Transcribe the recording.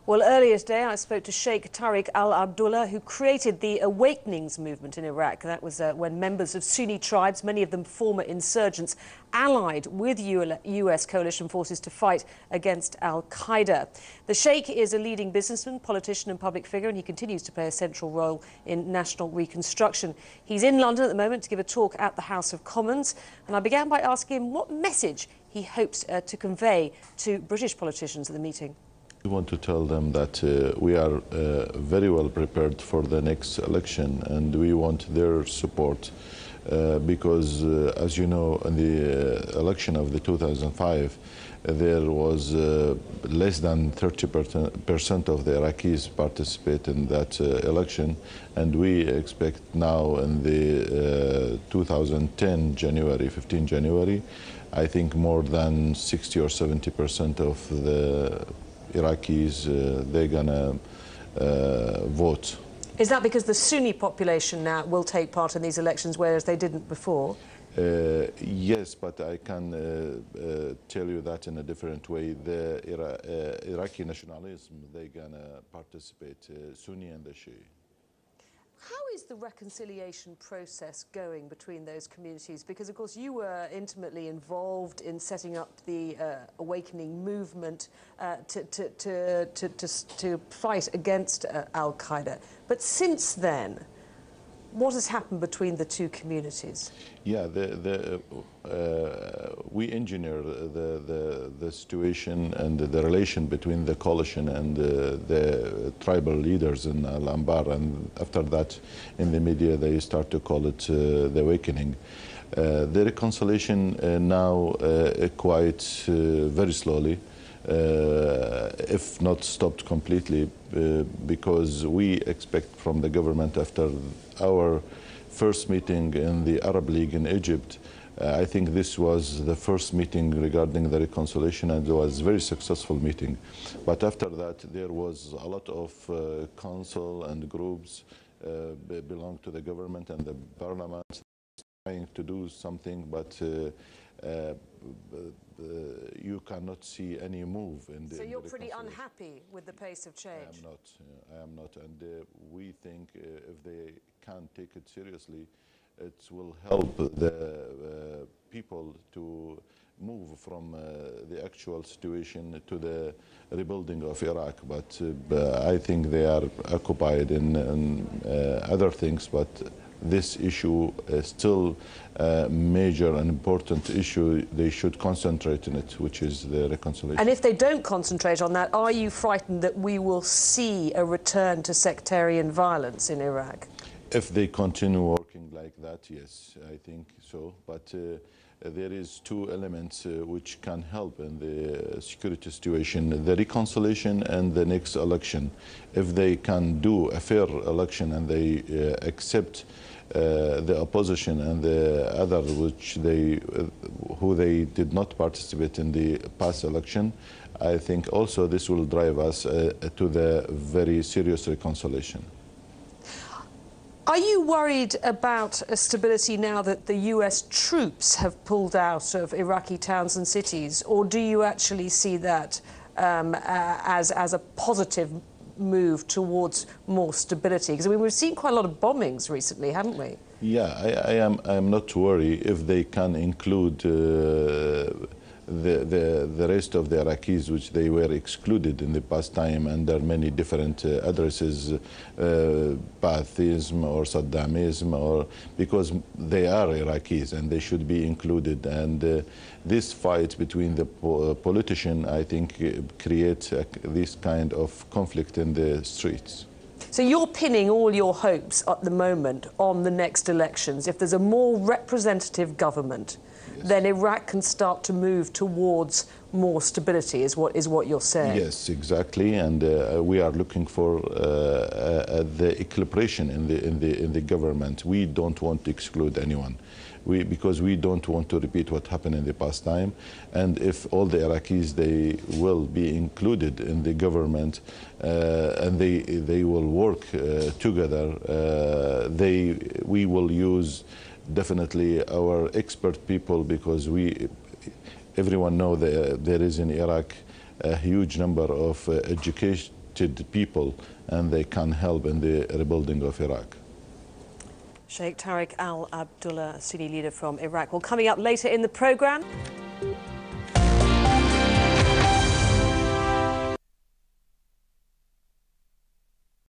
Well, earlier today I spoke to Sheikh Tarik Al-Abdullah, who created the Awakenings movement in Iraq. That was when members of Sunni tribes, many of them former insurgents, allied with US coalition forces to fight against al-Qaeda. The Sheikh is a leading businessman, politician and public figure, and he continues to play a central role in national reconstruction. He's in London at the moment to give a talk at the House of Commons, and I began by asking him what message he hopes to convey to British politicians at the meeting. We want to tell them that we are very well prepared for the next election, and we want their support because, as you know, in the election of the 2005, there was less than 30% of the Iraqis participate in that election, and we expect now in the 2010 January, 15 January, I think more than 60 or 70% of the Iraqis, they're gonna vote. Is that because the Sunni population now will take part in these elections, whereas they didn't before? Yes, but I can tell you that in a different way. The Iraqi nationalism, they're gonna participate, Sunni and the Shia. How is the reconciliation process going between those communities? Because, of course, you were intimately involved in setting up the Awakening movement to fight against al-Qaeda. But since then, what has happened between the two communities? Yeah, we engineer the situation and the relation between the coalition and the tribal leaders in Al-Anbar, and after that, in the media, they start to call it the Awakening. The reconciliation now quite very slowly, if not stopped completely, because we expect from the government after our first meeting in the Arab League in Egypt. I think this was the first meeting regarding the reconciliation, and it was a very successful meeting. But after that, there was a lot of council and groups belong to the government and the parliament trying to do something, but you cannot see any move in the. So you're pretty unhappy with the pace of change? I am not, and we think if they can take it seriously, it will help the people to move from the actual situation to the rebuilding of Iraq. But I think they are occupied in other things, but this issue is still a major and important issue. They should concentrate on it, which is the reconciliation. And if they don't concentrate on that, are you frightened that we will see a return to sectarian violence in Iraq? If they continue working like that, yes, I think so. But there is two elements which can help in the security situation: the reconciliation and the next election. If they can do a fair election and they accept the opposition and the other who they did not participate in the past election, I think also this will drive us to the very serious reconciliation. Are you worried about stability now that the US troops have pulled out of Iraqi towns and cities, or do you actually see that as a positive move towards more stability? Because I mean, we've seen quite a lot of bombings recently, haven't we? Yeah, I am not worried if they can include the rest of the Iraqis, which they were excluded in the past time under many different addresses, Baathism or Saddamism, or because they are Iraqis and they should be included. And this fight between the politicians, I think, creates this kind of conflict in the streets. So you're pinning all your hopes at the moment on the next elections. If there's a more representative government, yes, then Iraq can start to move towards more stability, is what you're saying. Yes, exactly, and we are looking for the equilibration in the government. We don't want to exclude anyone. Because we don't want to repeat what happened in the past time, and if all the Iraqis, they will be included in the government and they will work together, we will use definitely our expert people, because everyone knows that there is in Iraq a huge number of educated affected people, and they can help in the rebuilding of Iraq. Sheikh Tarik Al-Abdullah, Sunni leader from Iraq. Well, coming up later in the programme.